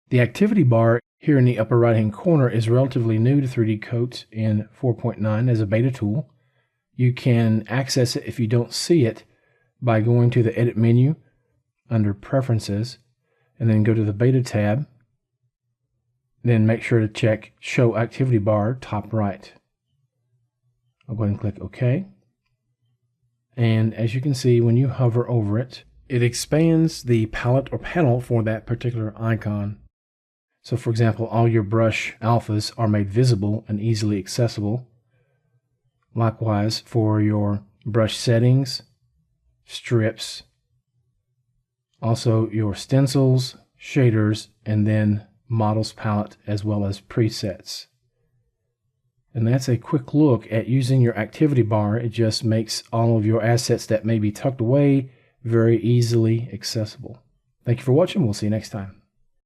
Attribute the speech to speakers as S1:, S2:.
S1: The activity bar here in the upper right hand corner is relatively new to 3D Coat in 4.9 as a beta tool. You can access it if you don't see it by going to the Edit menu under Preferences and then go to the Beta tab. Then make sure to check Show Activity Bar top right. I'll go ahead and click OK. And as you can see, when you hover over it, it expands the palette or panel for that particular icon. So for example, all your brush alphas are made visible and easily accessible. Likewise for your brush settings, strips, also your stencils, shaders, and then models palette as well as presets. And that's a quick look at using your activity bar. It just makes all of your assets that may be tucked away very easily accessible. Thank you for watching. We'll see you next time.